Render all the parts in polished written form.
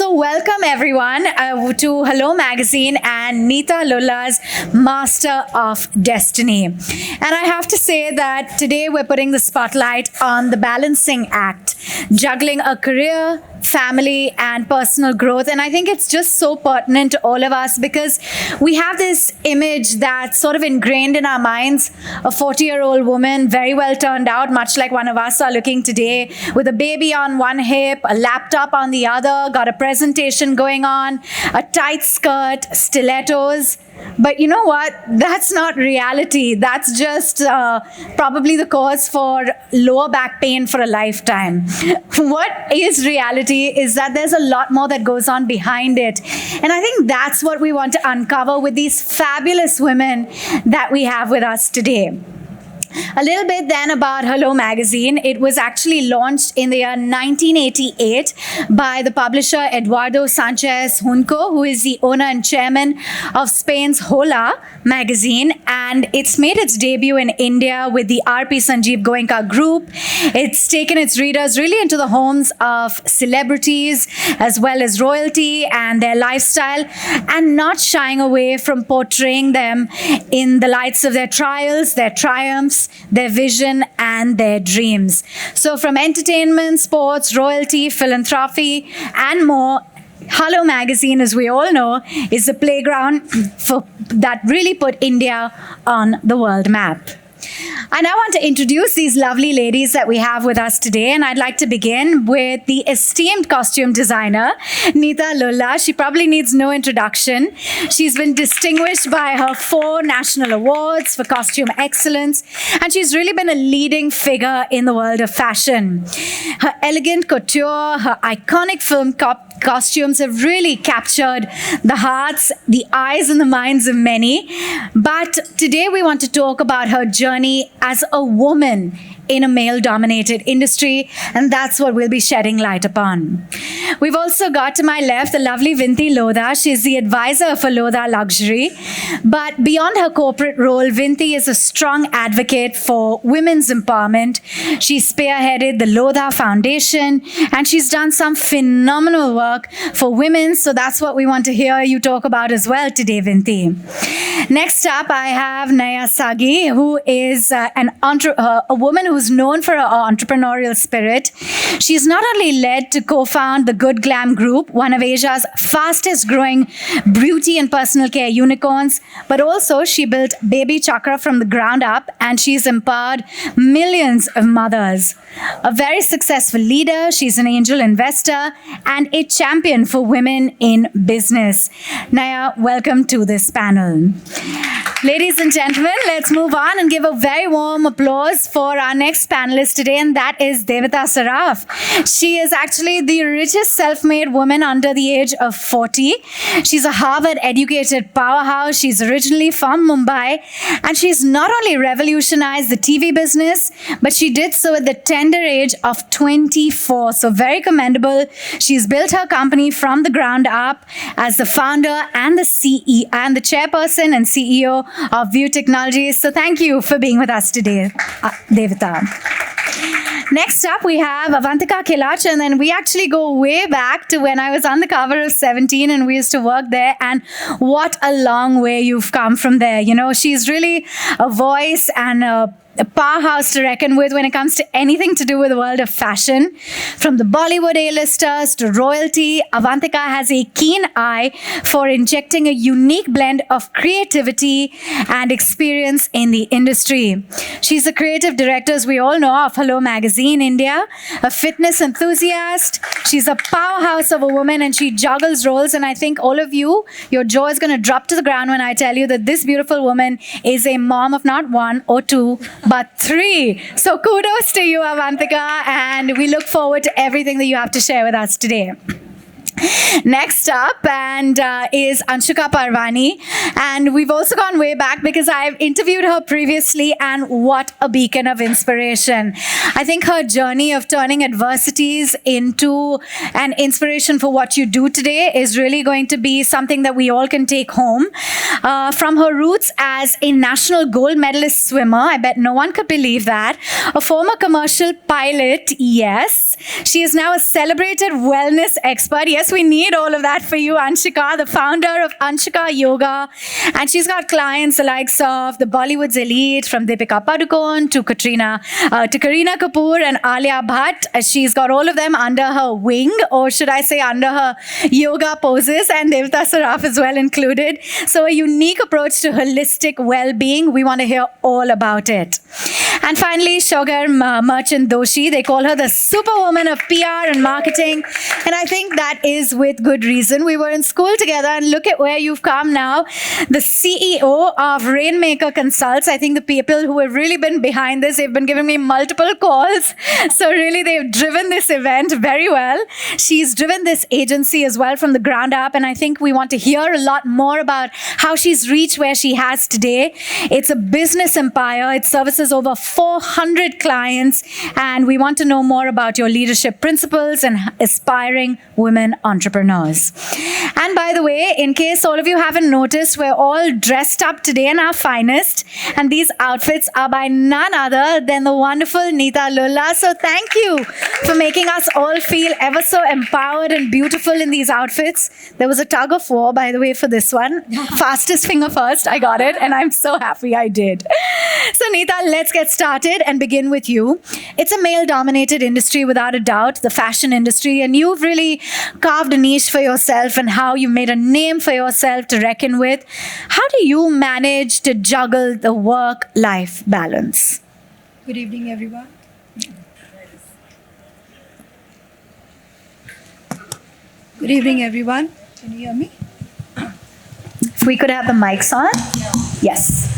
So welcome everyone to Hello Magazine and Neeta Lulla's Master of Destiny. And I have to say that today we're putting the spotlight on the balancing act, juggling a career, family and personal growth. And I think it's just so pertinent to all of us because we have this image that's sort of ingrained in our minds, a 40-year-old woman, very well turned out, much like one of us are looking today, with a baby on one hip, a laptop on the other, got a presentation going on, a tight skirt, stilettos. But you know what? That's not reality. That's just probably the cause for lower back pain for a lifetime. What is reality is that there's a lot more that goes on behind it. And I think that's what we want to uncover with these fabulous women that we have with us today. A little bit then about Hello Magazine. It was actually launched in the year 1988 by the publisher Eduardo Sanchez Junco, who is the owner and chairman of Spain's Hola magazine. And it's made its debut in India with the R.P. Sanjeev Goenka group. It's taken its readers really into the homes of celebrities as well as royalty and their lifestyle, and not shying away from portraying them in the lights of their trials, their triumphs, their vision and their dreams. So from entertainment, sports, royalty, philanthropy and more, Hello Magazine, as we all know, is a playground that really put India on the world map. And I want to introduce these lovely ladies that we have with us today. And I'd like to begin with the esteemed costume designer, Neeta Lulla. She probably needs no introduction. She's been distinguished by her 4 national awards for costume excellence. And she's really been a leading figure in the world of fashion. Her elegant couture, her iconic film costumes have really captured the hearts, the eyes and the minds of many. But today we want to talk about her journey as a woman in a male-dominated industry, and that's what we'll be shedding light upon. We've also got to my left the lovely Neeta Lulla. She's the advisor for Lulla Luxury. But beyond her corporate role, Neeta is a strong advocate for women's empowerment. She spearheaded the Lulla Foundation, and she's done some phenomenal work for women. So that's what we want to hear you talk about as well today, Neeta. Next up, I have Naya Sagi, who is a woman who's known for her entrepreneurial spirit. She's not only led to co-found the Good Glam Group, one of Asia's fastest growing beauty and personal care unicorns, but also she built Baby Chakra from the ground up, and she's empowered millions of mothers. A very successful leader, she's an angel investor and a champion for women in business. Naya, welcome to this panel. Ladies and gentlemen, let's move on and give a very warm applause for our next panelist today, and that is Devita Saraf. She is actually the richest self-made woman under the age of 40. She's a Harvard-educated powerhouse. She's originally from Mumbai, and she's not only revolutionized the TV business, but she did so at the tender age of 24. So very commendable. She's built her company from the ground up as the founder and the CEO and the chairperson and CEO of View Technologies. So thank you for being with us today, Devita. Next up, we have Avantika Kilach, and then we actually go way back to when I was on the cover of 17 and we used to work there, and what a long way you've come from there. You know, she's really a voice and a powerhouse to reckon with when it comes to anything to do with the world of fashion. From the Bollywood A-listers to royalty, Avantika has a keen eye for injecting a unique blend of creativity and experience in the industry. She's a creative director, as we all know, of Hello Magazine India, a fitness enthusiast. She's a powerhouse of a woman and she juggles roles. And I think all of you, your jaw is going to drop to the ground when I tell you that this beautiful woman is a mom of not 1 or 2, but 3. So kudos to you, Avantika, and we look forward to everything that you have to share with us today. Next up is Anshuka Parvani, and we've also gone way back because I've interviewed her previously, and what a beacon of inspiration. I think her journey of turning adversities into an inspiration for what you do today is really going to be something that we all can take home. From her roots as a national gold medalist swimmer, I bet no one could believe that, a former commercial pilot, yes, she is now a celebrated wellness expert. Yes, we need all of that for you, Anshika, the founder of Anshika Yoga. And she's got clients the likes of the Bollywood's elite, from Deepika Padukone to Kareena Kapoor and Alia Bhatt. She's got all of them under her wing, or should I say under her yoga poses, and Devta Saraf as well included. So a unique approach to holistic well-being. We want to hear all about it. And finally, Shogar Merchant Doshi. They call her the superwoman of PR and marketing. And I think that is with good reason. We were in school together, and look at where you've come now. The CEO of Rainmaker Consults. I think the people who have really been behind this, they've been giving me multiple calls. So really, they've driven this event very well. She's driven this agency as well from the ground up. And I think we want to hear a lot more about how she's reached where she has today. It's a business empire. It services over 400 clients. And we want to know more about your leadership principles and aspiring women entrepreneurs. And by the way, in case all of you haven't noticed, we're all dressed up today in our finest. And these outfits are by none other than the wonderful Neeta Lulla. So thank you for making us all feel ever so empowered and beautiful in these outfits. There was a tug of war, by the way, for this one. Fastest finger first, I got it. And I'm so happy I did. So Neeta, let's get started and begin with you. It's a male-dominated industry without a doubt, the fashion industry, and you've really carved a niche for yourself and how you've made a name for yourself to reckon with. How do you manage to juggle the work-life balance? Good evening, everyone. Good evening, everyone. Can you hear me? If we could have the mics on. Yes.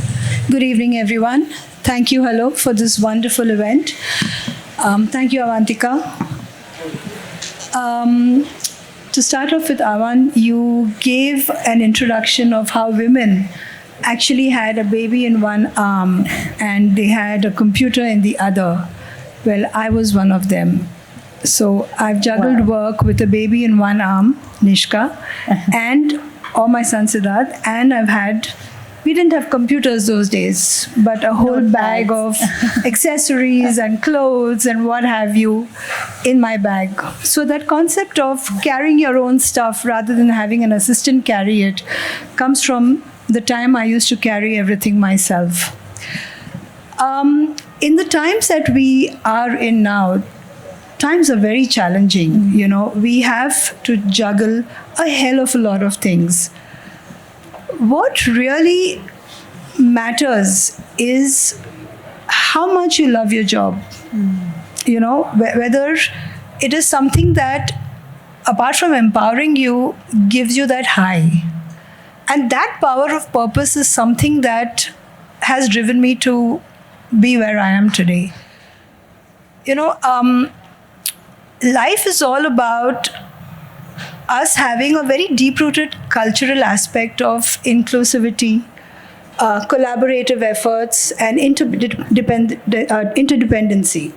Good evening, everyone. Thank you, hello, for this wonderful event. Thank you, Avantika. To start off with, Avan, you gave an introduction of how women actually had a baby in one arm and they had a computer in the other. Well, I was one of them. So I've juggled work with a baby in one arm, Nishka, or my son Siddharth, and we didn't have computers those days, but a whole bag of accessories and clothes and what have you in my bag. So that concept of carrying your own stuff rather than having an assistant carry it comes from the time I used to carry everything myself. In the times that we are in now, times are very challenging. You know, we have to juggle a hell of a lot of things. What really matters is how much you love your job. You know, whether it is something that, apart from empowering you, gives you that high. And that power of purpose is something that has driven me to be where I am today. You know, life is all about us having a very deep-rooted cultural aspect of inclusivity, collaborative efforts, and interdependency,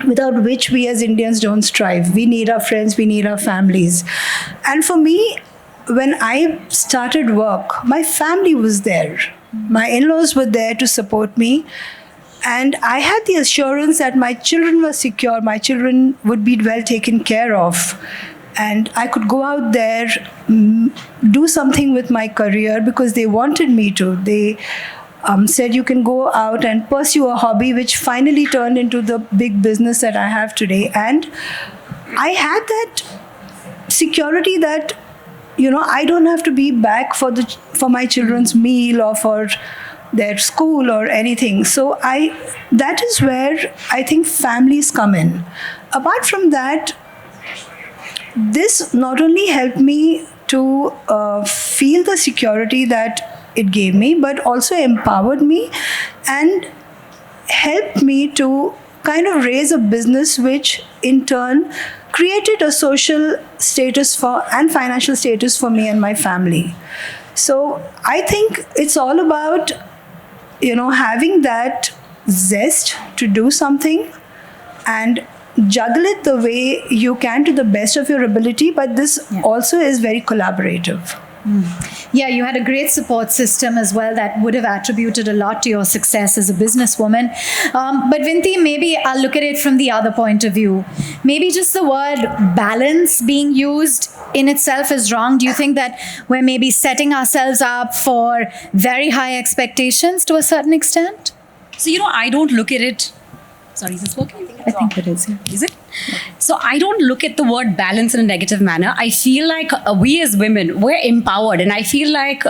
without which we as Indians don't strive. We need our friends, we need our families. And for me, when I started work, my family was there. My in-laws were there to support me. And I had the assurance that my children were secure, my children would be well taken care of. And I could go out there, do something with my career because they wanted me to. They said you can go out and pursue a hobby, which finally turned into the big business that I have today. And I had that security that, you know, I don't have to be back for my children's meal or for their school or anything. So that is where I think families come in. Apart from that, this not only helped me to feel the security that it gave me, but also empowered me and helped me to kind of raise a business which in turn created a social status and financial status for me and my family. So I think it's all about, you know, having that zest to do something and juggle it the way you can to the best of your ability, but this also is very collaborative. Yeah, you had a great support system as well that would have attributed a lot to your success as a businesswoman. But Vinti, maybe I'll look at it from the other point of view. Maybe just the word balance being used in itself is wrong. Do you think that we're maybe setting ourselves up for very high expectations to a certain extent? So, I don't look at it. Sorry, is this working? I think it is. Yeah. Is it? So I don't look at the word balance in a negative manner. I feel like we as women, we're empowered. And I feel like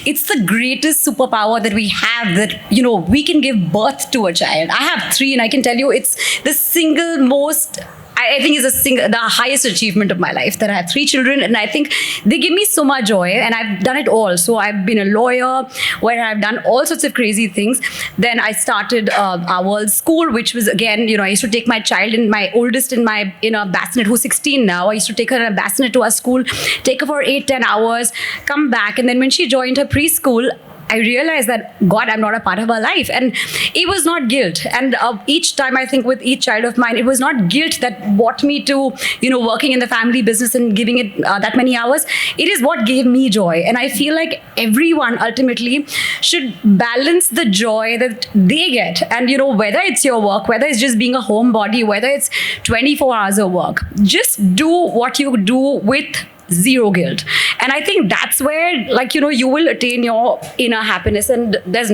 it's the greatest superpower that we have, that, we can give birth to a child. I have 3 and I can tell you it's the single most, I think is the highest achievement of my life, that I have 3 children, and I think they give me so much joy, and I've done it all. So I've been a lawyer where I've done all sorts of crazy things. Then I started our school, which was, again, I used to take my child, and my oldest in a bassinet, who's 16 now. I used to take her in a bassinet to our school, take her for 8-10 hours, come back. And then when she joined her preschool, I realized that, God, I'm not a part of her life. And it was not guilt. And each time, I think with each child of mine, it was not guilt that brought me to, working in the family business and giving it that many hours. It is what gave me joy. And I feel like everyone ultimately should balance the joy that they get. And, whether it's your work, whether it's just being a homebody, whether it's 24 hours of work, just do what you do with zero guilt. And I think that's where, you will attain your inner happiness. And there's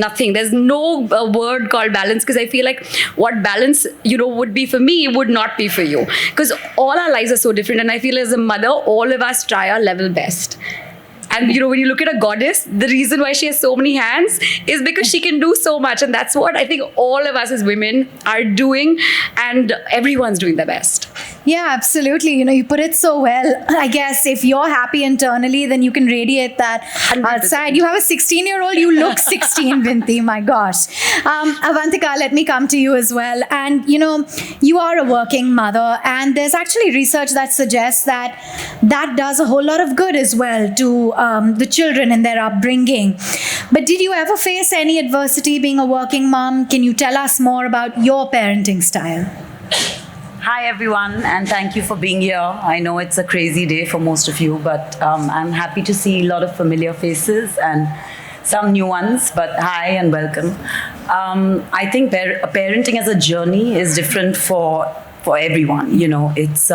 no word called balance, because I feel like what balance, would be for me would not be for you, because all our lives are so different. And I feel as a mother, all of us try our level best. And, when you look at a goddess, the reason why she has so many hands is because she can do so much. And that's what I think all of us as women are doing. And everyone's doing their best. Yeah, absolutely. You put it so well. I guess if you're happy internally, then you can radiate that 100%. outside. You have a 16-year-old, you look 16, Vinti, my gosh. Avantika, let me come to you as well. And, you are a working mother, and there's actually research that suggests that does a whole lot of good as well to the children and their upbringing. But did you ever face any adversity being a working mom? Can you tell us more about your parenting style? Hi everyone, and thank you for being here. I know it's a crazy day for most of you, but I'm happy to see a lot of familiar faces and some new ones, but hi and welcome. I think parenting as a journey is different for everyone. It's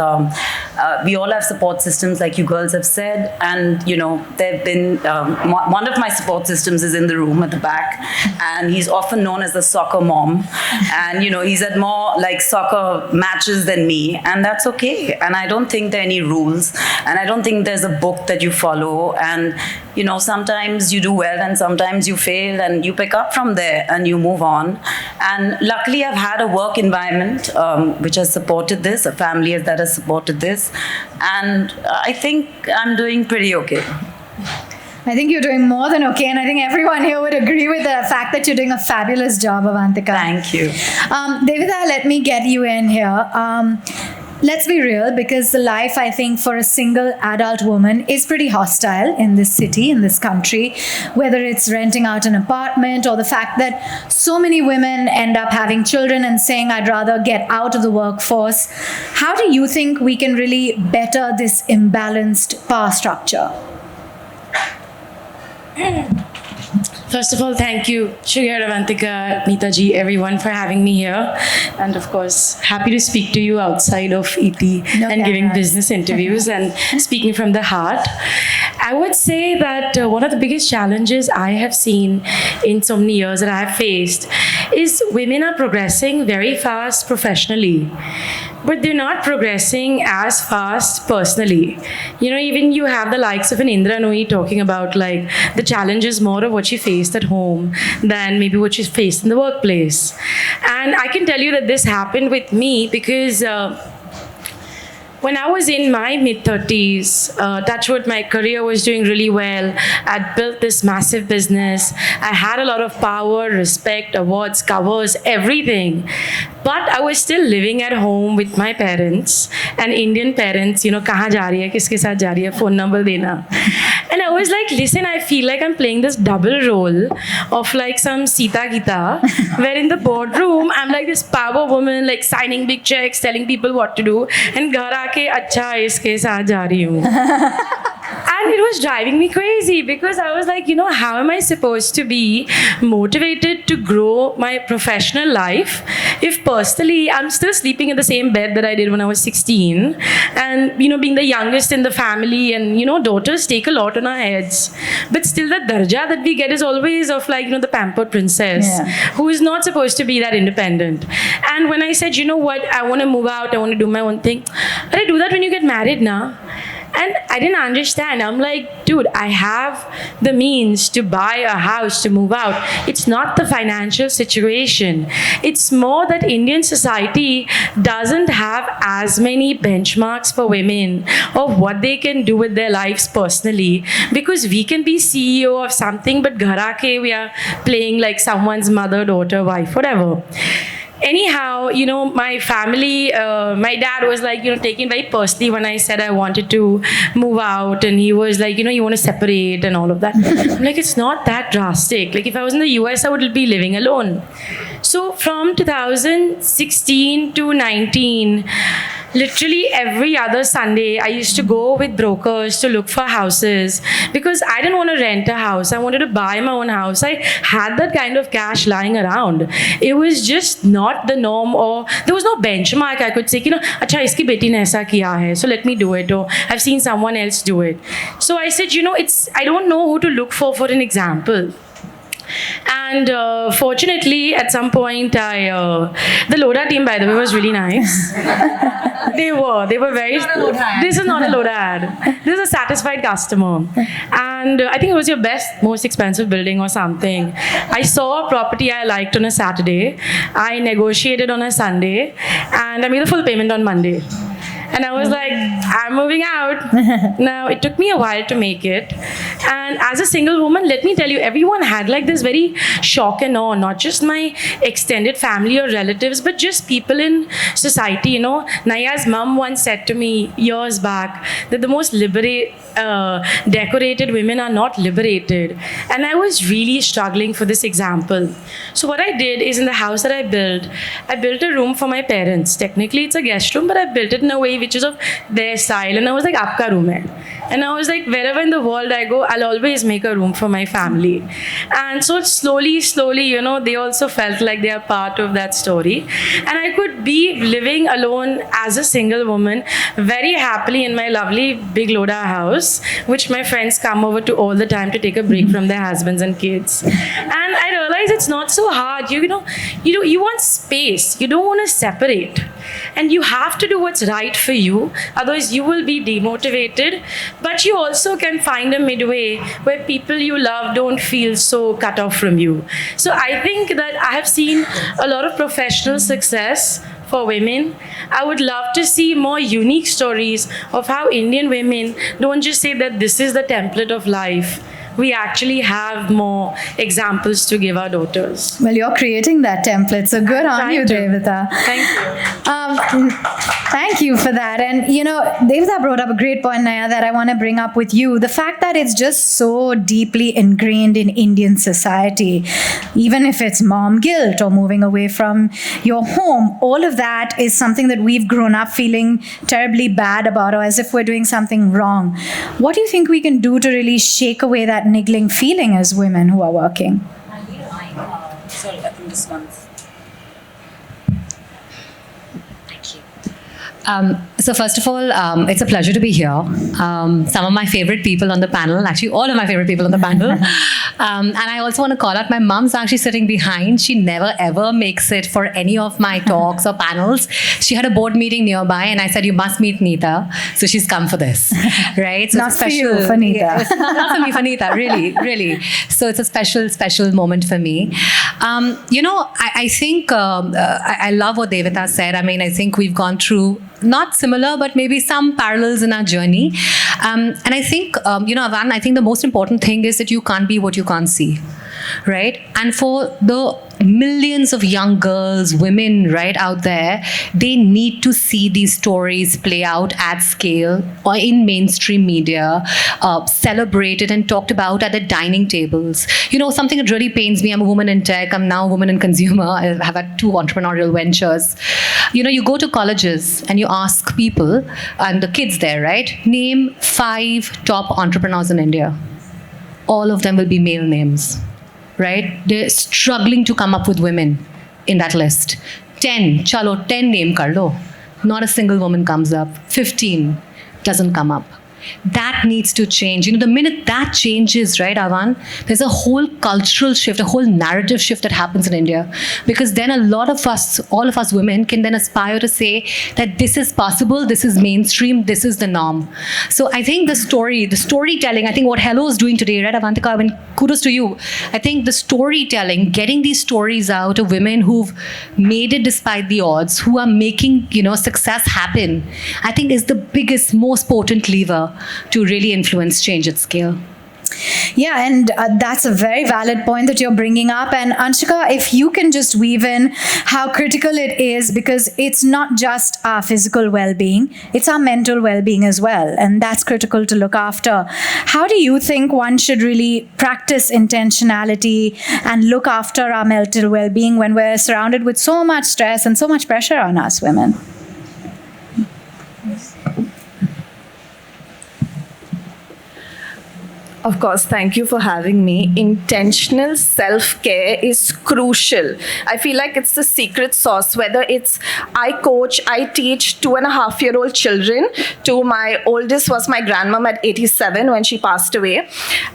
we all have support systems, like you girls have said, and there've been one of my support systems is in the room at the back, and he's often known as the soccer mom, and he's at more like soccer matches than me, and that's okay. And I don't think there are any rules, and I don't think there's a book that you follow, and sometimes you do well and sometimes you fail, and you pick up from there and you move on. And luckily I've had a work environment which has supported this, a family that has supported this, and I think I'm doing pretty okay. I think you're doing more than okay, and I think everyone here would agree with the fact that you're doing a fabulous job, Avantika. Thank you. Devita, let me get you in here. Let's be real, because the life, I think, for a single adult woman is pretty hostile in this city, in this country, whether it's renting out an apartment or the fact that so many women end up having children and saying, I'd rather get out of the workforce. How do you think we can really better this imbalanced power structure? First of all, thank you, Sugar, Avantika, Neeta ji, everyone for having me here. And of course, happy to speak to you outside of ET and giving business interviews and speaking from the heart. I would say that one of the biggest challenges I have seen in so many years that I have faced is women are progressing very fast professionally, but they're not progressing as fast personally. Even you have the likes of an Indra Nooyi talking about like the challenges more of what she faced at home than maybe what she faced in the workplace. And I can tell you that this happened with me because when I was in my mid-30s, touchwood, my career was doing really well. I'd built this massive business. I had a lot of power, respect, awards, covers, everything. But I was still living at home with my parents, and Indian parents, kahan ja rahi hai, kiske saath ja rahi hai, phone number dena. And I was like, listen, I feel like I'm playing this double role of like some Sita Gita, where in the boardroom, I'm like this power woman, like signing big checks, telling people what to do, and ghar aake, acha, iske saath ja rahi hu. And it was driving me crazy because I was like, how am I supposed to be motivated to grow my professional life if personally I'm still sleeping in the same bed that I did when I was 16? And, being the youngest in the family, and, daughters take a lot on our heads. But still, the darja that we get is always of like, the pampered princess who is not supposed to be that independent. And when I said, what, I want to move out, I want to do my own thing. But I do that when you get married now. And I didn't understand. I'm like, dude, I have the means to buy a house, to move out. It's not the financial situation. It's more that Indian society doesn't have as many benchmarks for women of what they can do with their lives personally. Because we can be CEO of something, but ghar aake we are playing like someone's mother, daughter, wife, whatever. Anyhow, my family, my dad was like, taking very personally when I said I wanted to move out, and he was like, you want to separate and all of that. I'm like, it's not that drastic. Like, if I was in the US, I would be living alone. So from 2016 to 19, literally every other Sunday, I used to go with brokers to look for houses because I didn't want to rent a house. I wanted to buy my own house. I had that kind of cash lying around. It was just not the norm, or there was no benchmark I could say, acha, iski beti ne aisa kiya hai, so let me do it, or I've seen someone else do it. So I said, I don't know who to look for an example. And fortunately, at some point, the Loda team, by the way, was really nice. They were very. This is not a Loda ad. This is a satisfied customer. And I think it was your most expensive building or something. I saw a property I liked on a Saturday. I negotiated on a Sunday, and I made the full payment on Monday. And I was like, I'm moving out. Now, it took me a while to make it. And as a single woman, let me tell you, everyone had like this very shock and awe, not just my extended family or relatives, but just people in society. Naya's mom once said to me years back that the most decorated women are not liberated. And I was really struggling for this example. So what I did is, in the house that I built a room for my parents. Technically, it's a guest room, but I built it in a way which is of their style. And I was like, aapka room hai. And I was like, wherever in the world I go, I'll always make a room for my family. And so slowly, they also felt like they are part of that story. And I could be living alone as a single woman very happily in my lovely big Loda house, which my friends come over to all the time to take a break from their husbands and kids. And I realized it's not so hard. You want space. You don't want to separate. And you have to do what's right for you. Otherwise, you will be demotivated. But you also can find a midway where people you love don't feel so cut off from you. So I think that I have seen a lot of professional success for women. I would love to see more unique stories of how Indian women don't just say that this is the template of life. We actually have more examples to give our daughters. Well, you're creating that template, so good on you, Devita. Thank you. Thank you for that. And, Devita brought up a great point, Naya, that I want to bring up with you. The fact that it's just so deeply ingrained in Indian society, even if it's mom guilt or moving away from your home, all of that is something that we've grown up feeling terribly bad about, or as if we're doing something wrong. What do you think we can do to really shake away that niggling feeling as women who are working? Sorry, I think this one's. So first of all, it's a pleasure to be here. Some of my favorite people on the panel, actually all of my favorite people on the panel. And I also want to call out my mom's actually sitting behind. She never ever makes it for any of my talks or panels. She had a board meeting nearby and I said, you must meet Neeta. So she's come for this, right? So not for you, for Neeta. Yeah, not for me, for Neeta, really. So it's a special moment for me. I think I love what Devita said. I mean, I think we've gone through not similar, but maybe some parallels in our journey. And I think, Avan, I think the most important thing is that you can't be what you can't see. right? And for the millions of young girls, women, right, out there, they need to see these stories play out at scale or in mainstream media, celebrated and talked about at the dining tables. Something that really pains me, I'm a woman in tech, I'm now a woman in consumer, I have had 2 entrepreneurial ventures. You go to colleges and you ask people, and the kids there, right, name 5 top entrepreneurs in India. All of them will be male names. Right? They're struggling to come up with women in that list. 10, chalo, 10 name kar lo. Not a single woman comes up. 15 doesn't come up. That needs to change. The minute that changes, right, Avan, there's a whole cultural shift, a whole narrative shift that happens in India. Because then a lot of us, all of us women, can then aspire to say that this is possible, this is mainstream, this is the norm. So I think the storytelling, I think what Hello is doing today, right, Avantika, I mean, kudos to you. I think the storytelling, getting these stories out of women who've made it despite the odds, who are making, success happen, I think is the biggest, most potent lever to really influence change at scale. Yeah, and that's a very valid point that you're bringing up. And Anshika, if you can just weave in how critical it is, because it's not just our physical well-being, it's our mental well-being as well. And that's critical to look after. How do you think one should really practice intentionality and look after our mental well-being when we're surrounded with so much stress and so much pressure on us women? Of course, thank you for having me. Intentional self-care is crucial. I feel like it's the secret sauce, whether it's I teach 2.5-year-old children to my oldest was my grandmom at 87 when she passed away.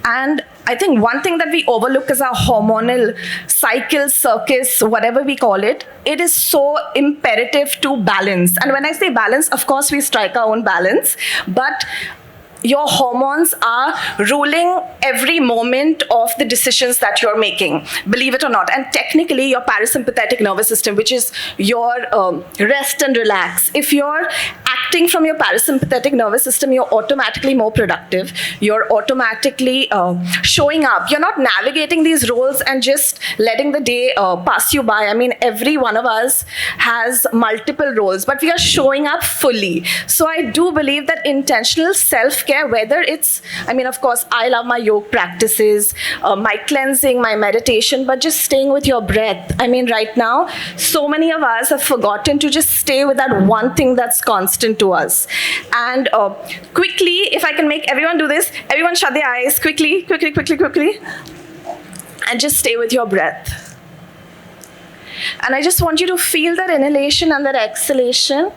And I think one thing that we overlook is our hormonal cycle, circus, whatever we call it. It is so imperative to balance. And when I say balance, of course, we strike our own balance, but your hormones are ruling every moment of the decisions that you're making, believe it or not. And technically, your parasympathetic nervous system, which is your rest and relax, if you're acting from your parasympathetic nervous system, you're automatically more productive. You're automatically showing up. You're not navigating these roles and just letting the day pass you by. I mean, every one of us has multiple roles, but we are showing up fully. So I do believe that intentional self-care, whether it's, of course, I love my yoga practices, my cleansing, my meditation, but just staying with your breath. Right now, so many of us have forgotten to just stay with that one thing that's constant to us. And quickly, if I can make everyone do this, everyone shut their eyes, quickly, and just stay with your breath. And I just want you to feel that inhalation and that exhalation,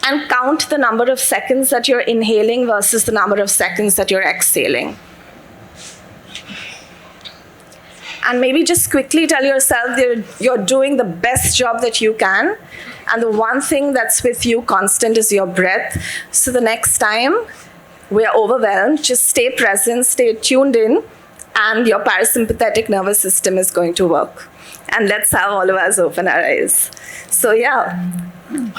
and count the number of seconds that you're inhaling versus the number of seconds that you're exhaling. And maybe just quickly tell yourself you're doing the best job that you can, and the one thing that's with you constant is your breath. So the next time we're overwhelmed, just stay present, stay tuned in, and your parasympathetic nervous system is going to work. And let's have all of us open our eyes. So yeah.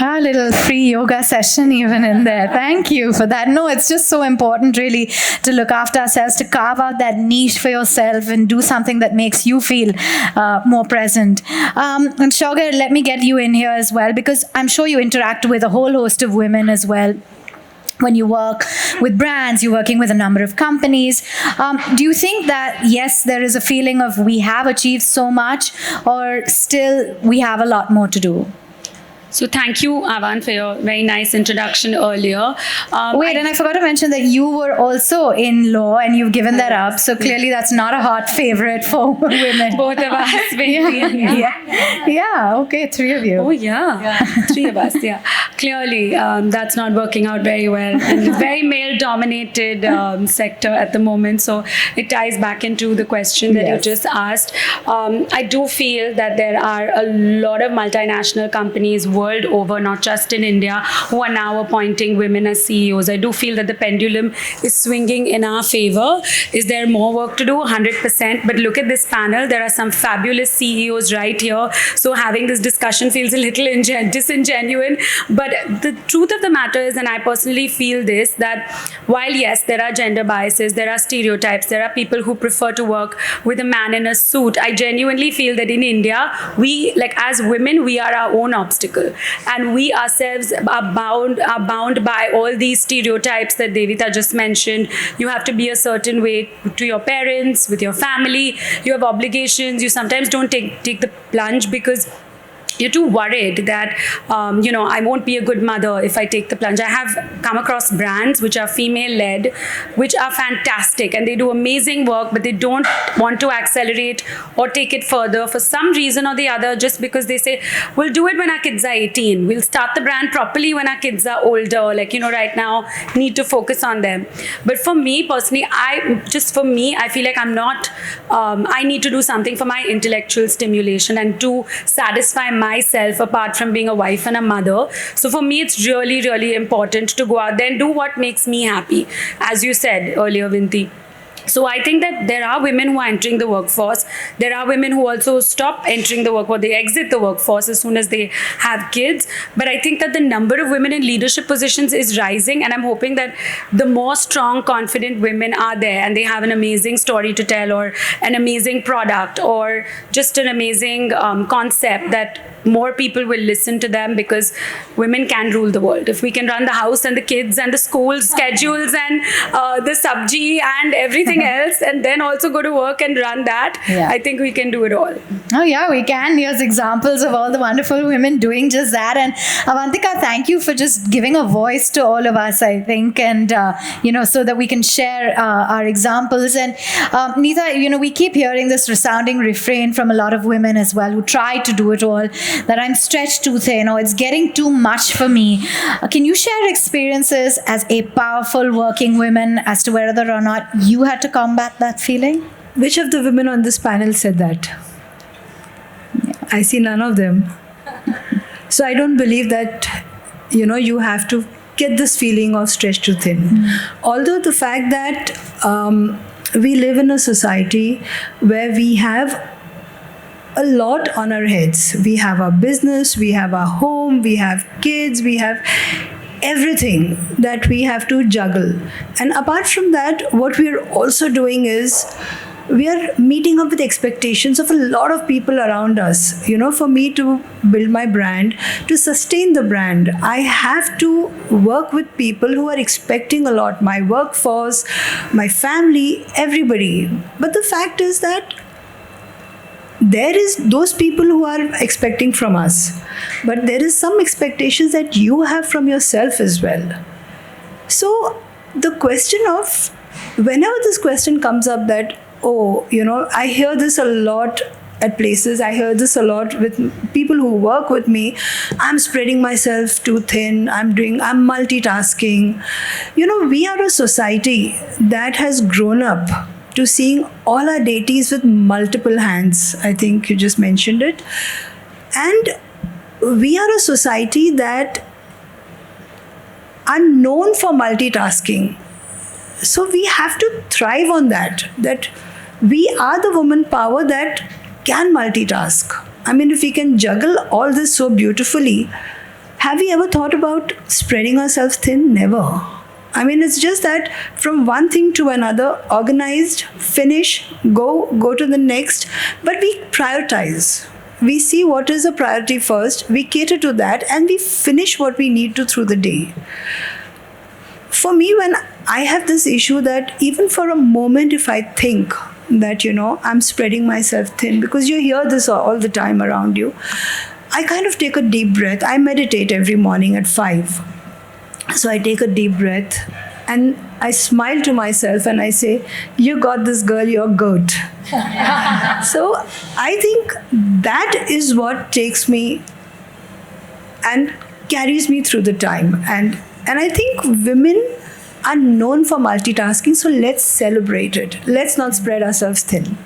A little free yoga session even in there. Thank you for that. No, it's just so important really to look after ourselves, to carve out that niche for yourself and do something that makes you feel more present. And Shogar, let me get you in here as well, because I'm sure you interact with a whole host of women as well. When you work with brands, you're working with a number of companies. Do you think that, yes, there is a feeling of we have achieved so much, or still we have a lot more to do? So thank you, Avan, for your very nice introduction earlier. Wait, and I forgot to mention that you were also in law and you've given that up. So clearly that's not a hot favorite for women. Both of us. Yeah, okay, 3 of you. Oh, yeah. 3 of us, yeah. Clearly, that's not working out very well. And it's a very male-dominated sector at the moment. So it ties back into the question that you just asked. I do feel that there are a lot of multinational companies world over, not just in India, who are now appointing women as CEOs. I do feel that the pendulum is swinging in our favor. Is there more work to do? 100%. But look at this panel. There are some fabulous CEOs right here. So having this discussion feels a little disingenuous. But the truth of the matter is, and I personally feel this, that while yes, there are gender biases, there are stereotypes, there are people who prefer to work with a man in a suit, I genuinely feel that in India, we, like as women, we are our own obstacle. And we ourselves are bound by all these stereotypes that Devita just mentioned. You have to be a certain way to your parents, with your family, you have obligations, you sometimes don't take the plunge because you're too worried that, I won't be a good mother if I take the plunge. I have come across brands which are female-led, which are fantastic, and they do amazing work, but they don't want to accelerate or take it further for some reason or the other, just because they say, we'll do it when our kids are 18. We'll start the brand properly when our kids are older. Right now, need to focus on them. But for me, personally, I feel like I'm not, I need to do something for my intellectual stimulation and to satisfy myself apart from being a wife and a mother. So for me, it's really, really important to go out there and do what makes me happy, as you said earlier, Vinti. So I think that there are women who are entering the workforce. There are women who also stop entering the workforce, they exit the workforce as soon as they have kids. But I think that the number of women in leadership positions is rising, and I'm hoping that the more strong, confident women are there and they have an amazing story to tell, or an amazing product, or just an amazing concept, that more people will listen to them, because women can rule the world. If we can run the house and the kids and the school schedules and the sabji and everything else, and then also go to work and run that, I think we can do it all. Oh yeah, we can. Here's examples of all the wonderful women doing just that. And Avantika, thank you for just giving a voice to all of us, I think, and so that we can share our examples. And Neeta, we keep hearing this resounding refrain from a lot of women as well who try to do it all, that I'm stretched too thin, or it's getting too much for me. Can you share experiences as a powerful working woman as to whether or not you had to combat that feeling? Which of the women on this panel said that? I see none of them. So I don't believe that, you have to get this feeling of stretched too thin. Although the fact that we live in a society where we have a lot on our heads. We have our business, we have our home, we have kids, we have everything that we have to juggle. And apart from that, what we are also doing is we are meeting up with expectations of a lot of people around us. For me to build my brand, to sustain the brand, I have to work with people who are expecting a lot. My workforce, my family, everybody. But the fact is that there is those people who are expecting from us, but there is some expectations that you have from yourself as well. So the question of, whenever this question comes up that, I hear this a lot at places, I hear this a lot with people who work with me, I'm spreading myself too thin, I'm multitasking. We are a society that has grown up to seeing all our deities with multiple hands. I think you just mentioned it. And we are a society that are known for multitasking. So we have to thrive on that we are the woman power that can multitask. If we can juggle all this so beautifully, have we ever thought about spreading ourselves thin? Never. It's just that from one thing to another, organized, finish, go to the next, but we prioritize. We see what is a priority first, we cater to that, and we finish what we need to through the day. For me, when I have this issue that even for a moment, if I think that, I'm spreading myself thin, because you hear this all the time around you, I kind of take a deep breath. I meditate every morning at 5. So I take a deep breath and I smile to myself and I say, you got this, girl, you're good. So I think that is what takes me and carries me through the time. And I think women are known for multitasking, so let's celebrate it. Let's not spread ourselves thin.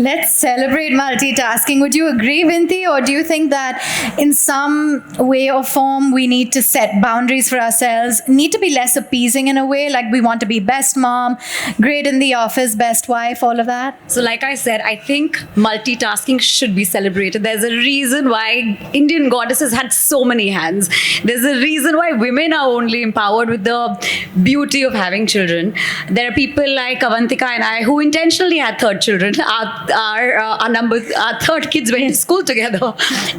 Let's celebrate multitasking. Would you agree, Vinti, or do you think that in some way or form we need to set boundaries for ourselves, need to be less appeasing in a way, like we want to be best mom, great in the office, best wife, all of that? So, like I said, I think multitasking should be celebrated. There's a reason why Indian goddesses had so many hands. There's a reason why women are only empowered with the beauty of having children. There are people like Avantika and I who intentionally had third children. Our third kids were in school together,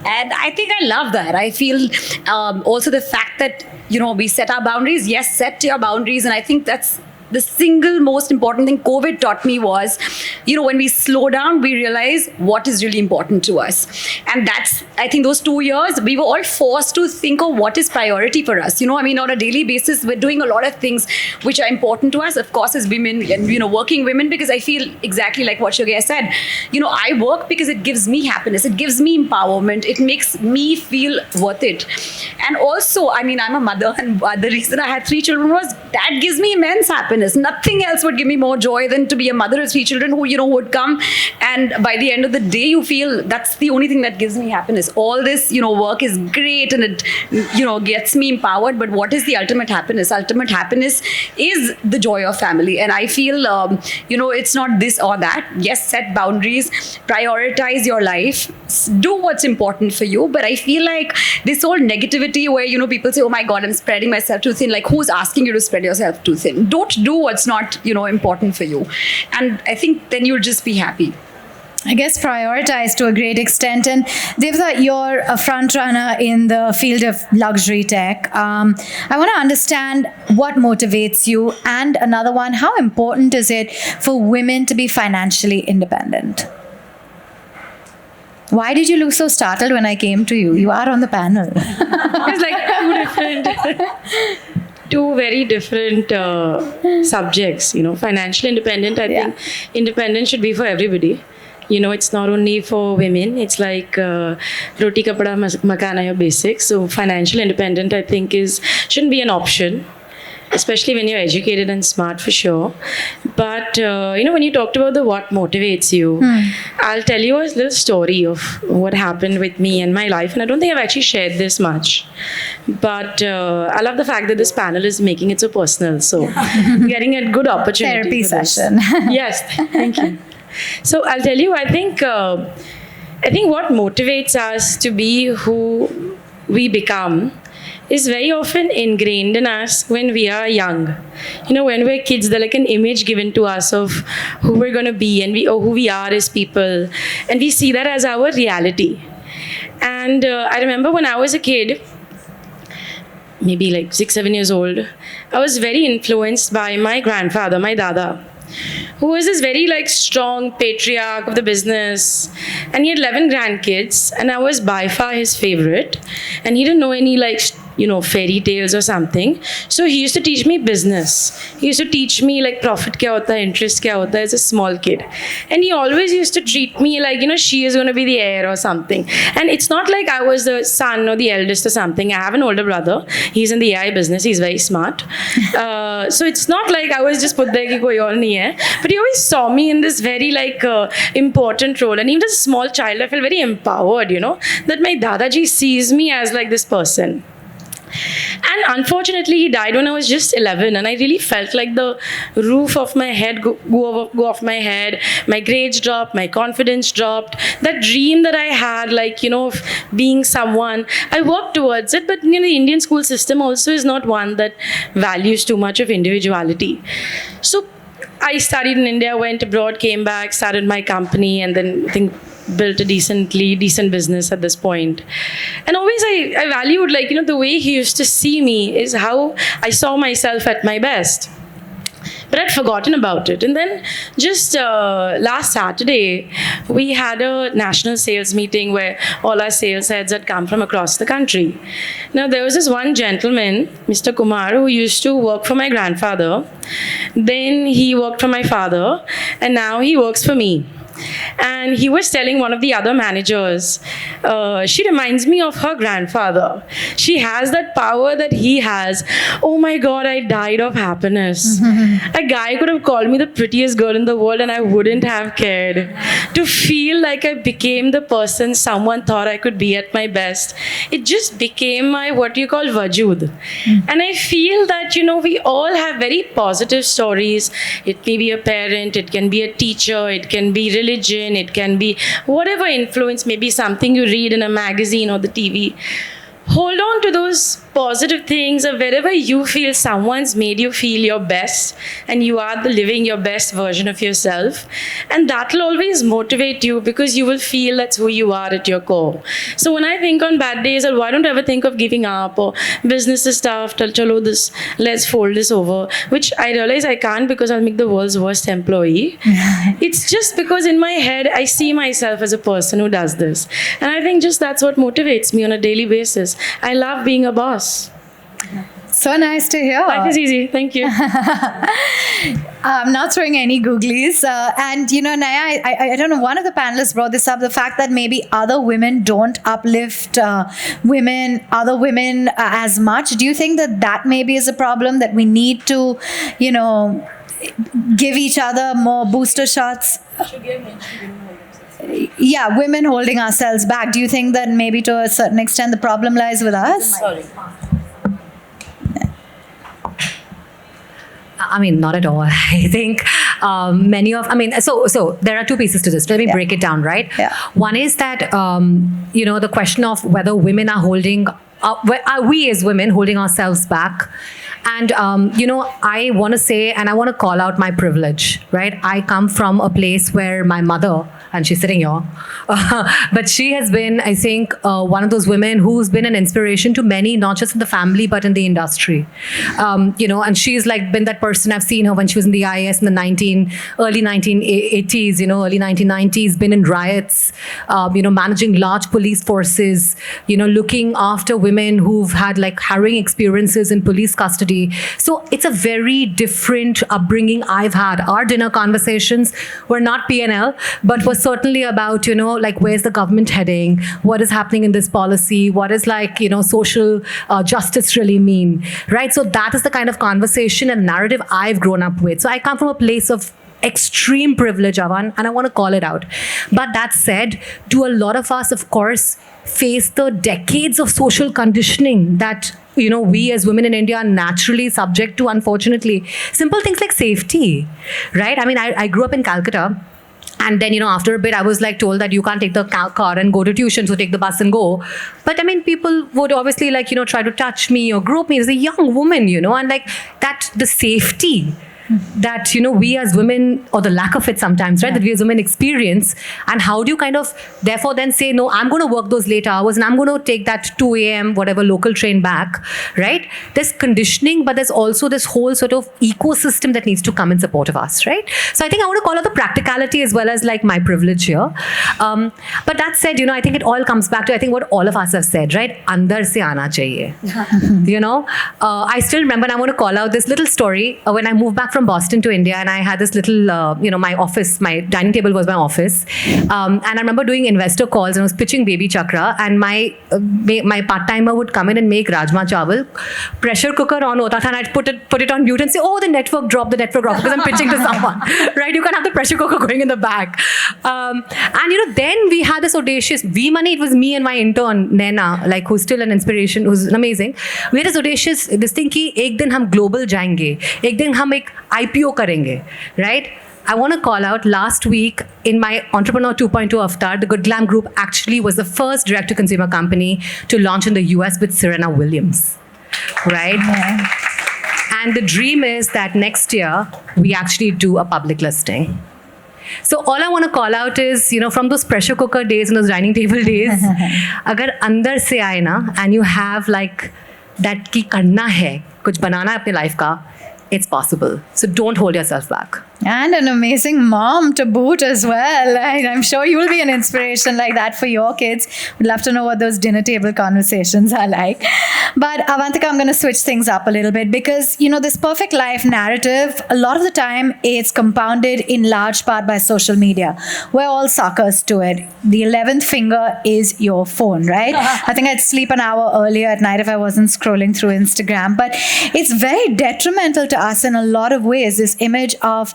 and I think I love that. I feel also the fact that we set our boundaries. Yes, set your boundaries, and I think that's the single most important thing COVID taught me was, when we slow down, we realize what is really important to us. And that's, I think those 2 years, we were all forced to think of what is priority for us. On a daily basis, we're doing a lot of things which are important to us, of course, as women and, working women, because I feel exactly like what Shugaya said. I work because it gives me happiness. It gives me empowerment. It makes me feel worth it. And also, I'm a mother, and the reason I had 3 children was that gives me immense happiness. Nothing else would give me more joy than to be a mother of 3 children who, would come, and by the end of the day, you feel that's the only thing that gives me happiness. All this, work is great and it, gets me empowered. But what is the ultimate happiness? Ultimate happiness is the joy of family. And I feel, it's not this or that. Yes, set boundaries, prioritize your life, do what's important for you. But I feel like this whole negativity where, people say, oh my God, I'm spreading myself too thin. Like, who's asking you to spread yourself too thin? Don't do what's not, important for you. And I think then you'll just be happy. I guess prioritize to a great extent. And Devta, you're a front runner in the field of luxury tech. I want to understand what motivates you. And another one, how important is it for women to be financially independent? Why did you look so startled when I came to you? You are on the panel. It's like two very different subjects. Financial independent, I think independence should be for everybody. It's not only for women. It's like roti kapda makana, your basics. So financial independent, I think, shouldn't be an option, especially when you're educated and smart, for sure. But when you talked about what motivates you, I'll tell you a little story of what happened with me and my life. And I don't think I've actually shared this much. But I love the fact that this panel is making it so personal. So getting a good opportunity. Therapy session. Yes, thank you. So I'll tell you, I think what motivates us to be who we become is very often ingrained in us when we are young. When we're kids, they're like an image given to us of who we're going to be and who we are as people. And we see that as our reality. And I remember when I was a kid, maybe like 6-7 years old, I was very influenced by my grandfather, my dada, who was this very strong patriarch of the business, and he had 11 grandkids, and I was by far his favorite, and he didn't know any fairy tales or something. So he used to teach me business. He used to teach me profit kya hota hai, interest kya hota hai, as a small kid. And he always used to treat me like, she is going to be the heir or something. And it's not like I was the son or the eldest or something. I have an older brother. He's in the AI business. He's very smart. So it's not like I was just put there ki koi aur nahi hai. But he always saw me in this very important role. And even as a small child, I felt very empowered, that my Dadaji sees me as this person. And unfortunately, he died when I was just 11, and I really felt like the roof of my head go off my head. My grades dropped, my confidence dropped. That dream that I had, of being someone, I worked towards it. But the Indian school system also is not one that values too much of individuality. So I studied in India, went abroad, came back, started my company, and then I think built a decent business at this point. And always I valued the way he used to see me is how I saw myself at my best. But I'd forgotten about it. And then just last Saturday, we had a national sales meeting where all our sales heads had come from across the country. Now, there was this one gentleman, Mr. Kumar, who used to work for my grandfather. Then he worked for my father. And now he works for me. and he was telling one of the other managers, she reminds me of her grandfather. She has that power that he has. Oh my God, I died of happiness. A guy could have called me the prettiest girl in the world and I wouldn't have cared. To feel like I became the person someone thought I could be at my best, it just became my what you call vajood. And I feel that, we all have very positive stories. It may be a parent, it can be a teacher, it can be religion, it can be whatever influence, maybe something you read in a magazine or the TV. Hold on to those positive things, or wherever you feel someone's made you feel your best and you are living your best version of yourself, and that will always motivate you because you will feel that's who you are at your core. So when I think on bad days, or why don't I ever think of giving up, or business is tough, chalo this, let's fold this over, which I realize I can't because I'll make the world's worst employee. It's just because in my head I see myself as a person who does this, and I think just that's what motivates me on a daily basis. I love being a boss. So nice to hear. Life is easy. Thank you. I'm not throwing any googlies. And, Naya, I don't know, one of the panelists brought this up, the fact that maybe other women don't uplift other women as much. Do you think that maybe is a problem, that we need to, give each other more booster shots? Yeah, women holding ourselves back. Do you think that maybe to a certain extent the problem lies with us? Sorry. I mean, not at all. I think so there are two pieces to this. Let me break it down, right? Yeah. One is that, the question of whether women are are we as women holding ourselves back? And, I want to say, and I want to call out my privilege, right? I come from a place where my mother, and she's sitting here, but she has been, I think, one of those women who's been an inspiration to many, not just in the family, but in the industry. And she's like been that person. I've seen her when she was in the IS in the early 1980s, early 1990s, been in riots, managing large police forces, looking after women who've had like harrowing experiences in police custody. So it's a very different upbringing I've had. Our dinner conversations were not P&L, but was certainly about, like where's the government heading? What is happening in this policy? What is social justice really mean? Right? So that is the kind of conversation and narrative I've grown up with. So I come from a place of extreme privilege, Avan, and I want to call it out. But that said, do a lot of us, of course, face the decades of social conditioning that we as women in India are naturally subject to, unfortunately. Simple things like safety, right? I mean, I grew up in Calcutta. And then, after a bit, I was told that you can't take the car and go to tuition, so take the bus and go. But I mean, people would obviously try to touch me or grope me as a young woman, and that the safety that we as women, or the lack of it sometimes, right, that we as women experience, and how do you kind of therefore then say, no, I'm going to work those late hours and I'm going to take that 2 a.m. whatever local train back, right? There's conditioning, but there's also this whole sort of ecosystem that needs to come in support of us, right? So I think I want to call out the practicality as well as my privilege here. But that said, I think it all comes back to, I think, what all of us have said, right? Andar se aana chahiye. I still remember, and I want to call out this little story when I moved back from Boston to India, and I had this little, my office, my dining table was my office. And I remember doing investor calls and I was pitching Baby Chakra, and my part-timer would come in and make Rajma Chawal. Pressure cooker on hota tha, and I'd put it on mute and say, oh, the network dropped, because I'm pitching to someone, right? You can't have the pressure cooker going in the back. And, then we had this audacious, it was me and my intern, Naina, who's still an inspiration, who's amazing. We had this audacious, this thing ki, ek din hum global jayenge, ek din hum ek IPO karenge, right? I want to call out, last week in my Entrepreneur 2.0 avatar, the Good Glam Group actually was the first direct-to-consumer company to launch in the US with Serena Williams, right? Yeah. And the dream is that next year, we actually do a public listing. So all I want to call out is, from those pressure cooker days and those dining table days, agar andar se aaye na, and you have that ki karna hai, kuch banana hai apne life ka, it's possible. So don't hold yourself back. And an amazing mom to boot as well. I'm sure you'll be an inspiration like that for your kids. Would love to know what those dinner table conversations are like. But Avantika, I'm going to switch things up a little bit because, this perfect life narrative, a lot of the time it's compounded in large part by social media. We're all suckers to it. The 11th finger is your phone, right? I think I'd sleep an hour earlier at night if I wasn't scrolling through Instagram. But it's very detrimental to us in a lot of ways, this image of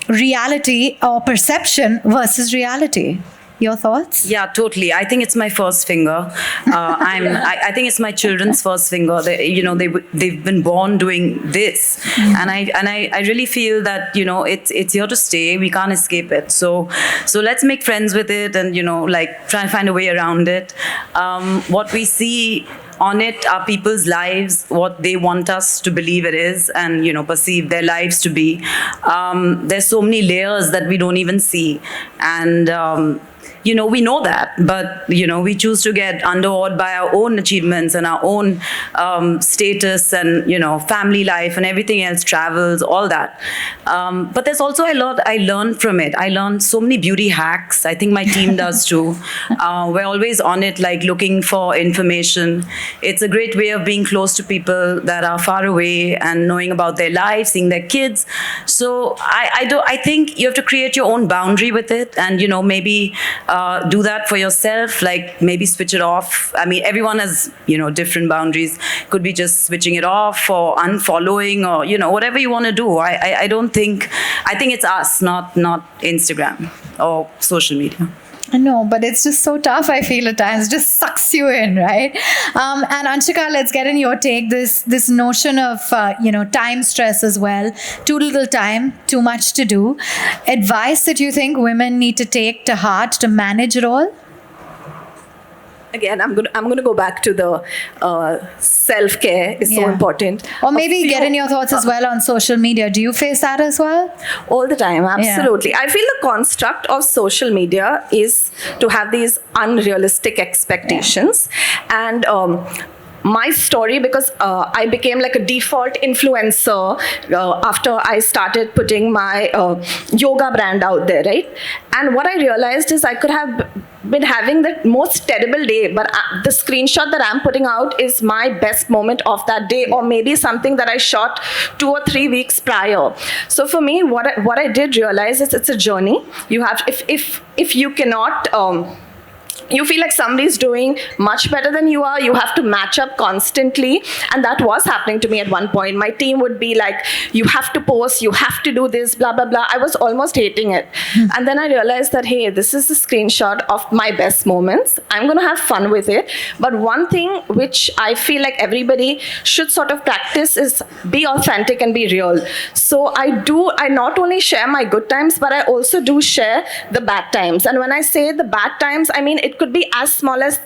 reality or perception versus reality. Your thoughts? Yeah, totally. I think it's my first finger. I think it's my children's first finger. They've been born doing this, and I really feel that it's here to stay. We can't escape it. So let's make friends with it, and try and find a way around it. What we see on it are people's lives, what they want us to believe it is, and perceive their lives to be. There's so many layers that we don't even see, and we know that, but we choose to get underawed by our own achievements and our own status and family life and everything else, travels, all that. But there's also a lot I learned from it. I learned so many beauty hacks. I think my team does too. We're always on it, looking for information. It's a great way of being close to people that are far away and knowing about their lives, seeing their kids. So I think you have to create your own boundary with it, and maybe do that for yourself, maybe switch it off. I mean, everyone has different boundaries. Could be just switching it off or unfollowing or whatever you want to do. I think it's us, not Instagram or social media. I know, but it's just so tough, I feel at times. It just sucks you in, right? And Anshika, let's get in your take. This notion of, time stress as well. Too little time, too much to do. Advice that you think women need to take to heart to manage it all? Again, I'm gonna go back to the self-care is so important. Or maybe get in your thoughts as well on social media. Do you face that as well? All the time, absolutely. Yeah. I feel the construct of social media is to have these unrealistic expectations. Yeah. And my story, because I became like a default influencer after I started putting my yoga brand out there, right? And what I realized is I could have been having the most terrible day, but the screenshot that I'm putting out is my best moment of that day, or maybe something that I shot 2 or 3 weeks prior. So for me, what I did realize is it's a journey. You have, if you cannot you feel like somebody's doing much better than you are, you have to match up constantly. And that was happening to me at one point. My team would be like, you have to post, you have to do this, blah, blah, blah. I was almost hating it. And then I realized that, hey, this is a screenshot of my best moments. I'm going to have fun with it. But one thing which I feel like everybody should sort of practice is be authentic and be real. So I not only share my good times, but I also do share the bad times. And when I say the bad times, I mean, it could be as small as,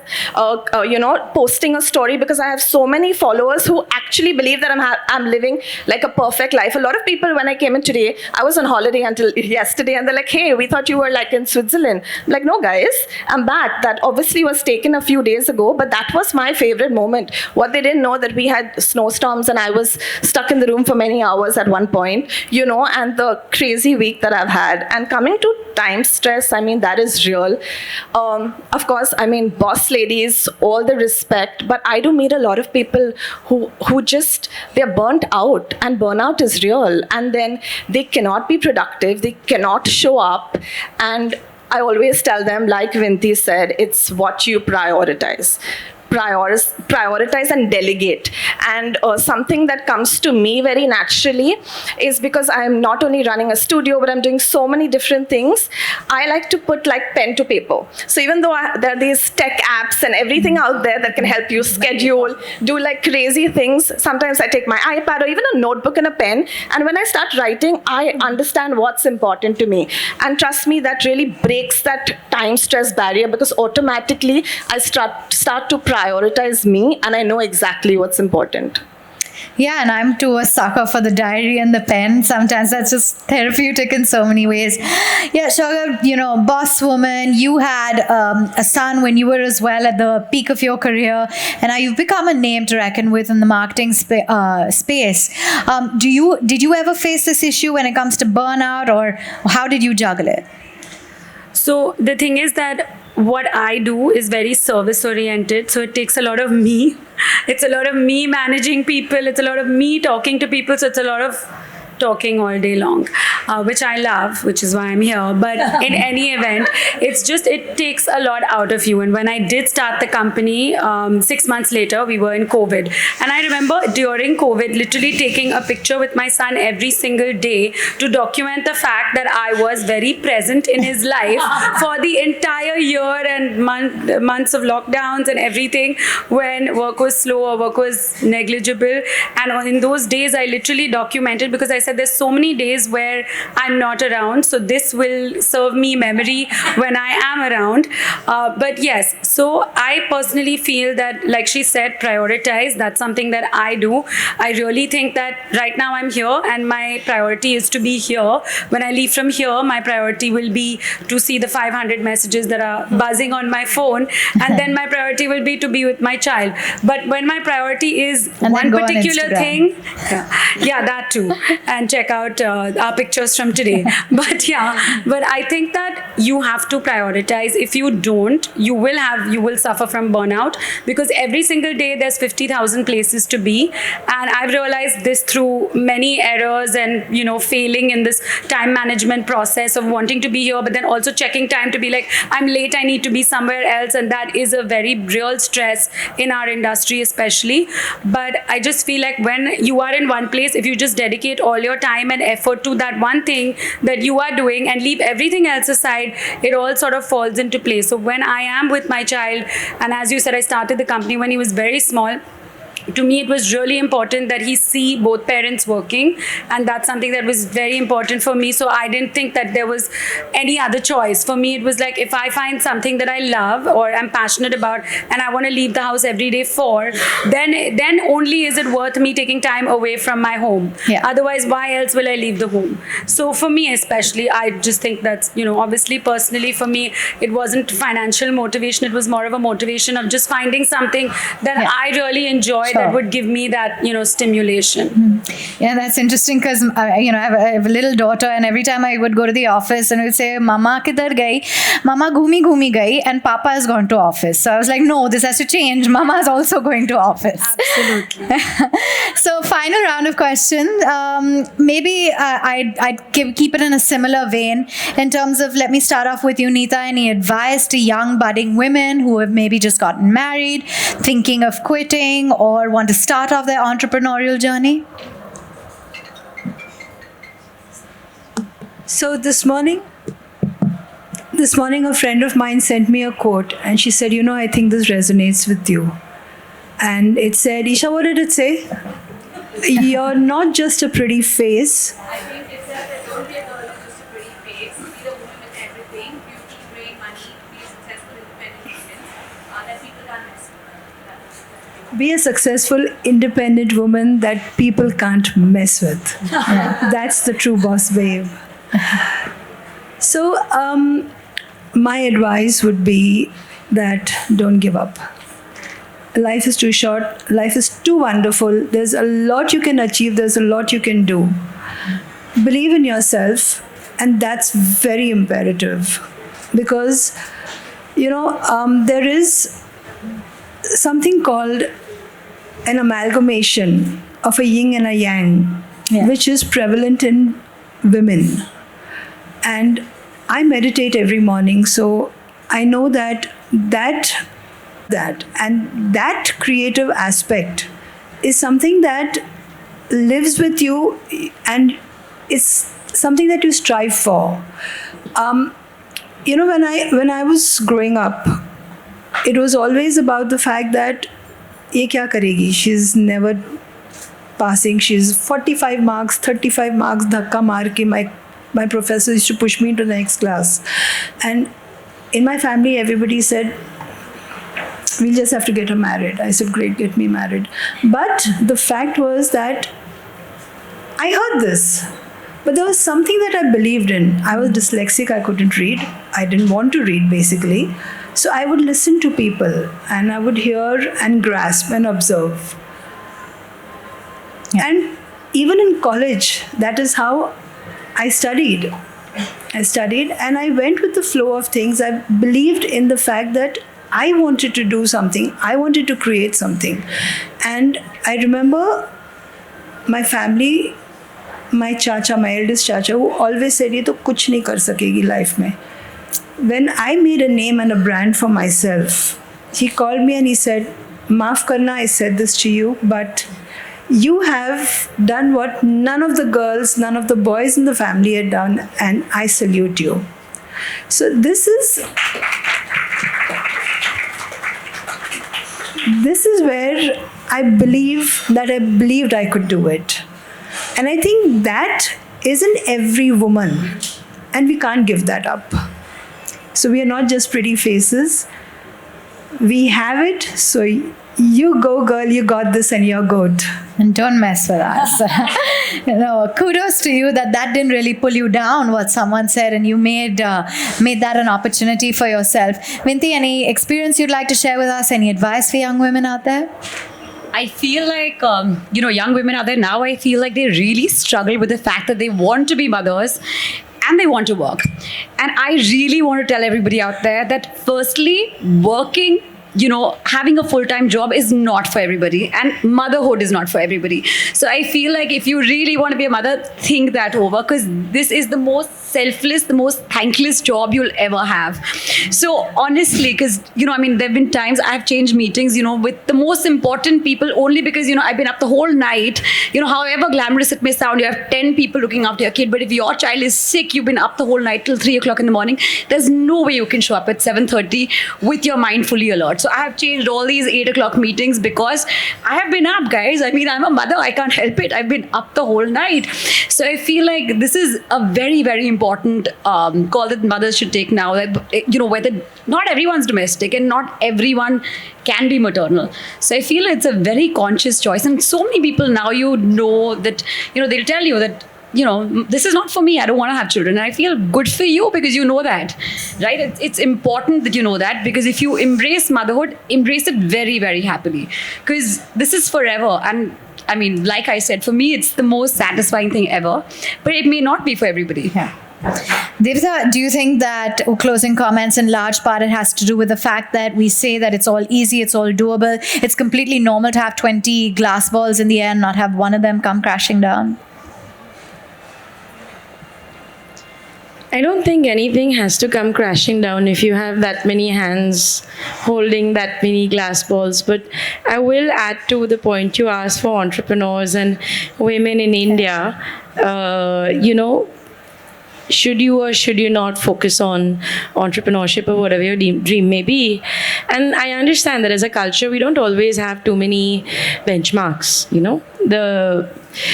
posting a story, because I have so many followers who actually believe that I'm living like a perfect life. A lot of people, when I came in today, I was on holiday until yesterday, and they're like, hey, we thought you were like in Switzerland. I'm like, no, guys, I'm back. That obviously was taken a few days ago, but that was my favorite moment. What they didn't know that we had snowstorms and I was stuck in the room for many hours at one point, and the crazy week that I've had. And coming to time stress, I mean, that is real. Of course, I mean, boss ladies, all the respect, but I do meet a lot of people who just, they're burnt out, and burnout is real. And then they cannot be productive, they cannot show up. And I always tell them, like Vinti said, it's what you prioritize. Prioritize and delegate. And something that comes to me very naturally is, because I'm not only running a studio, but I'm doing so many different things, I like to put like pen to paper. So even though there are these tech apps and everything out there that can help you schedule, do like crazy things, sometimes I take my iPad or even a notebook and a pen, and when I start writing, I understand what's important to me. And trust me, that really breaks that time stress barrier, because automatically I start to prioritize me, and I know exactly what's important. Yeah, and I'm too a sucker for the diary and the pen. Sometimes that's just therapeutic in so many ways. Yeah, Sugar, boss woman, you had a son when you were as well at the peak of your career, and now you've become a name to reckon with in the marketing space. Did you ever face this issue when it comes to burnout, or how did you juggle it? So the thing is that what I do is very service oriented. So it takes a lot of me. It's a lot of me managing people. It's a lot of me talking to people. So it's a lot of talking all day long, which I love, which is why I'm here. But in any event, it takes a lot out of you. And when I did start the company, 6 months later, we were in COVID. And I remember during COVID, literally taking a picture with my son every single day to document the fact that I was very present in his life for the entire year and months of lockdowns and everything, when work was slow or work was negligible. And in those days, I literally documented, because I said there's so many days where I'm not around, so this will serve me memory when I am around. But yes, so I personally feel that, like she said, prioritize. That's something that I do. I really think that right now I'm here and my priority is to be here. When I leave from here, my priority will be to see the 500 messages that are buzzing on my phone, and then my priority will be to be with my child. But when my priority is one particular thing, yeah, that too, and check out our pictures from today. But I think that you have to prioritize. If you don't, you will suffer from burnout, because every single day there's 50,000 places to be. And I've realized this through many errors and failing in this time management process of wanting to be here, but then also checking time to be like, I'm late, I need to be somewhere else. And that is a very real stress in our industry especially. But I just feel like when you are in one place, if you just dedicate all your time and effort to that one thing that you are doing and leave everything else aside, it all sort of falls into place. So when I am with my child, and as you said, I started the company when he was very small, to me it was really important that he see both parents working, and that's something that was very important for me. So I didn't think that there was any other choice. For me it was like, if I find something that I love or I'm passionate about and I want to leave the house every day for, then only is it worth me taking time away from my home. Otherwise, why else will I leave the home? So for me especially, I just think that's, obviously personally for me, it wasn't financial motivation. It was more of a motivation of just finding something that I really enjoy, that would give me that, stimulation. Yeah, that's interesting, because I have a little daughter, and every time I would go to the office and would say, Mama kidhar gayi? Mama ghumi gayi, and Papa has gone to office. So I was like, no, this has to change. Mama is also going to office. Absolutely. So final round of questions. Maybe I'd keep it in a similar vein in terms of, let me start off with you, Neeta. Any advice to young budding women who have maybe just gotten married, thinking of quitting, or want to start off their entrepreneurial journey? So this morning a friend of mine sent me a quote, and she said, I think this resonates with you. And it said, Isha, what did it say? You're not just a pretty face. I think it says that don't be a girl with just a pretty face. Be the woman with everything. Beauty, brain, money. Be a successful, independent woman that people can't mess with. Be a successful, independent woman that people can't mess with. That's the true boss babe. So, my advice would be that don't give up. Life is too short. Life is too wonderful. There's a lot you can achieve. There's a lot you can do. Believe in yourself, and that's very imperative, because there is something called an amalgamation of a yin and a yang, which is prevalent in women. And I meditate every morning, so I know that creative aspect is something that lives with you, and it's something that you strive for. When I was growing up, it was always about the fact that ye kya karegi? She's never passing. She's 45 marks, 35 marks, dhakka maar ke my professor used to push me into the next class. And in my family, everybody said, we'll just have to get her married. I said, great, get me married. But the fact was that I heard this, but there was something that I believed in. I was dyslexic, I couldn't read. I didn't want to read, basically. So I would listen to people and I would hear and grasp and observe. Yeah. And even in college, that is how I studied. And I went with the flow of things. I believed in the fact that I wanted to do something. I wanted to create something. And I remember my family, my chacha, my eldest chacha, who always said, "Ye to kuch nahi kar sakegi life mein." When I made a name and a brand for myself, he called me and he said, "Maaf karna, I said this to you, but you have done what none of the girls, none of the boys in the family had done, and I salute you." So this is where I believed I could do it. And I think that is in every woman, and we can't give that up. So we are not just pretty faces. We have it, so you go, girl, you got this and you're good. And don't mess with us. Kudos to you that didn't really pull you down, what someone said, and you made that an opportunity for yourself. Vinti, any experience you'd like to share with us? Any advice for young women out there? I feel like, young women out there now, I feel like they really struggle with the fact that they want to be mothers and they want to work. And I really want to tell everybody out there that firstly, working, having a full-time job is not for everybody, and motherhood is not for everybody. So I feel like if you really want to be a mother, think that over, because this is the most selfless, the most thankless job you'll ever have. So honestly, because, there have been times I've changed meetings, with the most important people only because, I've been up the whole night. However glamorous it may sound, you have 10 people looking after your kid, but if your child is sick, you've been up the whole night till 3 o'clock in the morning, there's no way you can show up at 7:30 with your mind fully alert. So I have changed all these 8 o'clock meetings because I have been up, guys. I'm a mother. I can't help it. I've been up the whole night. So I feel like this is a very, very important call that mothers should take now. That, whether not everyone's domestic and not everyone can be maternal. So I feel it's a very conscious choice. And so many people now, that, they'll tell you that, this is not for me. I don't want to have children. And I feel good for you because you know that, right? It's important that you know that, because if you embrace motherhood, embrace it very, very happily, because this is forever. And like I said, for me, it's the most satisfying thing ever, but it may not be for everybody. Yeah. Devita, do you think that, closing comments, in large part it has to do with the fact that we say that it's all easy, it's all doable, it's completely normal to have 20 glass balls in the air and not have one of them come crashing down? I don't think anything has to come crashing down if you have that many hands holding that many glass balls. But I will add to the point you asked for entrepreneurs and women in India. Should you or should you not focus on entrepreneurship or whatever your dream may be? And I understand that as a culture, we don't always have too many benchmarks,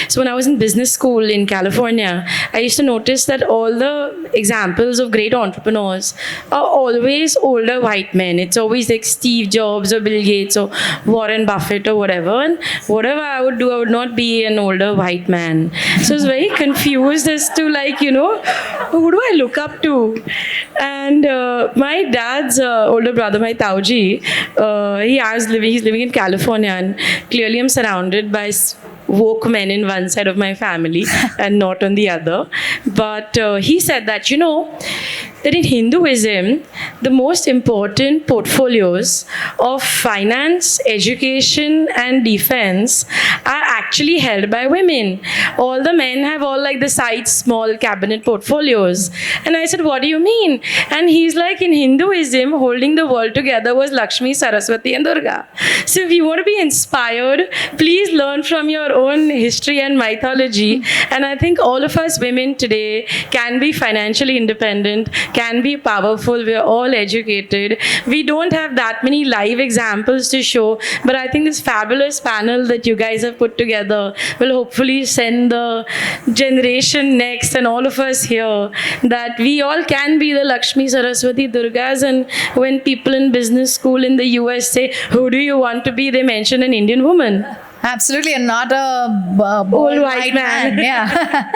So when I was in business school in California, I used to notice that all the examples of great entrepreneurs are always older white men. It's always like Steve Jobs or Bill Gates or Warren Buffett or whatever. And whatever I would do, I would not be an older white man. So I was very confused as to who do I look up to? And my dad's older brother, my Tauji, he's living in California, and clearly I'm surrounded by woke men in one side of my family and not on the other. But he said that, that in Hinduism, the most important portfolios of finance, education, and defense are actually held by women. All the men have all the side small cabinet portfolios. And I said, what do you mean? And he's like, in Hinduism, holding the world together was Lakshmi, Saraswati, and Durga. So if you want to be inspired, please learn from your own history and mythology. And I think all of us women today can be financially independent, can be powerful. We're all educated. We don't have that many live examples to show, but I think this fabulous panel that you guys have put together will hopefully send the generation next and all of us here that we all can be the Lakshmi Saraswati Durgas. And when people in business school in the US say, who do you want to be, they mention an Indian woman. Absolutely, and not a bold white man. Yeah.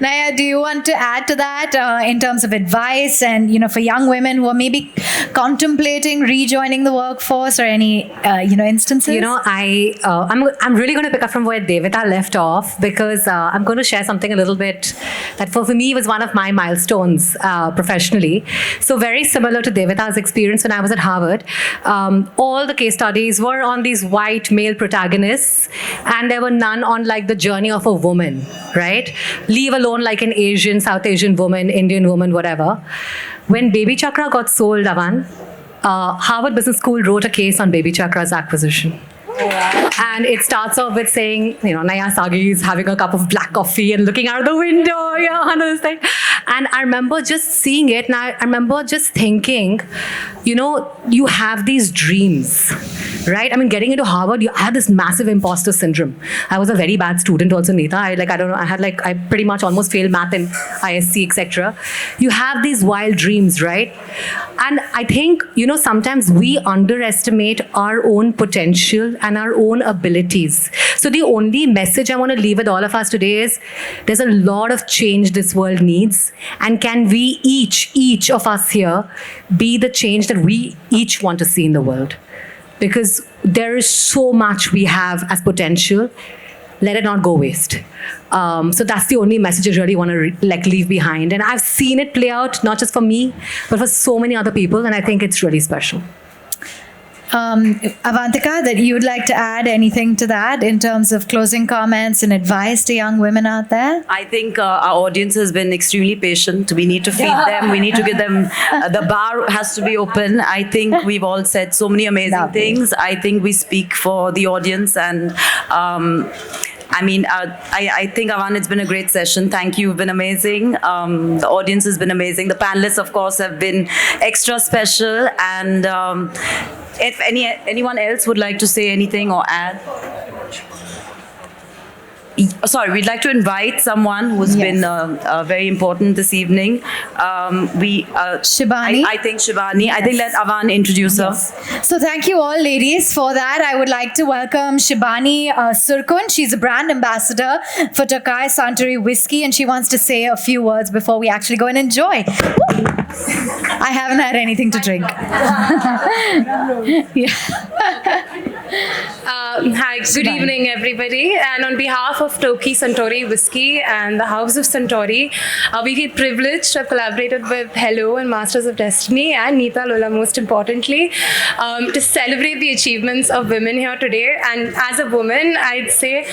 Naya, do you want to add to that in terms of advice and, for young women who are maybe contemplating rejoining the workforce or any, instances? I'm really going to pick up from where Devita left off because I'm going to share something a little bit that for me was one of my milestones professionally. So very similar to Devita's experience when I was at Harvard. All the case studies were on these white male protagonists, and there were none on like the journey of a woman, right? Leave alone like an Asian, South Asian woman, Indian woman, whatever. When Baby Chakra got sold, Avan, Harvard Business School wrote a case on Baby Chakra's acquisition. And it starts off with saying, Naya Sagi is having a cup of black coffee and looking out the window, on this thing. And I remember just seeing it, and I remember just thinking, you have these dreams, right? I mean, getting into Harvard, I had this massive imposter syndrome. I was a very bad student also, Neeta. I pretty much almost failed math and ISC, etc. You have these wild dreams, right? And I think, sometimes we underestimate our own potential and our own abilities. So the only message I want to leave with all of us today is there's a lot of change this world needs. And can we each of us here, be the change that we each want to see in the world? Because there is so much we have as potential. Let it not go waste. So that's the only message I really want to leave behind. And I've seen it play out, not just for me, but for so many other people. And I think it's really special. Avantika, that you would like to add anything to that in terms of closing comments and advice to young women out there? I think our audience has been extremely patient. We need to feed them. We need to give them, the bar has to be open. I think we've all said so many amazing things. I think we speak for the audience, and I think, Avan, it's been a great session. Thank you. You've been amazing. The audience has been amazing. The panelists, of course, have been extra special. And if anyone else would like to say anything or add. Sorry, we'd like to invite someone who's been very important this evening. Shibani. I think Shibani. Yes. I think let Avan introduce her. So thank you all, ladies, for that. I would like to welcome Shibani Surkun. She's a brand ambassador for Tokai Suntory Whiskey, and she wants to say a few words before we actually go and enjoy. I haven't had anything to drink. Hi, good evening, everybody. And on behalf of Tokai Suntory Whiskey and the House of Suntory, we feel privileged to have collaborated with Hello and Masters of Destiny and Neeta Lulla, most importantly, to celebrate the achievements of women here today. And as a woman, I'd say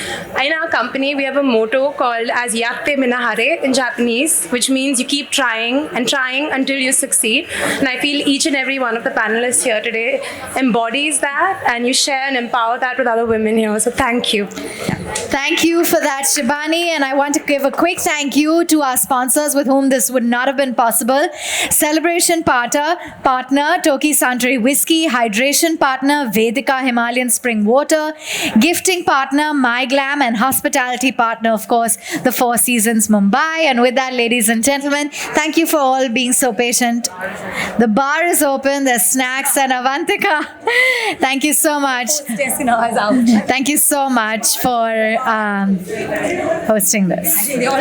in our company, we have a motto called as Yatte Minahare in Japanese, which means you keep trying and trying until you succeed. And I feel each and every one of the panelists here today embodies that, and you share and empower that with other women here. So thank you. Thank you for that, Shibani. And I want to give a quick thank you to our sponsors with whom this would not have been possible. Celebration partner, Tokai Suntory Whiskey. Hydration partner, Vedika Himalayan Spring Water. Gifting partner, MyGlam. And hospitality partner, of course, the Four Seasons Mumbai. And with that, ladies and gentlemen, thank you for all being so patient. The bar is open. There's snacks. And Avantika, thank you so much. Thank you so much for hosting this.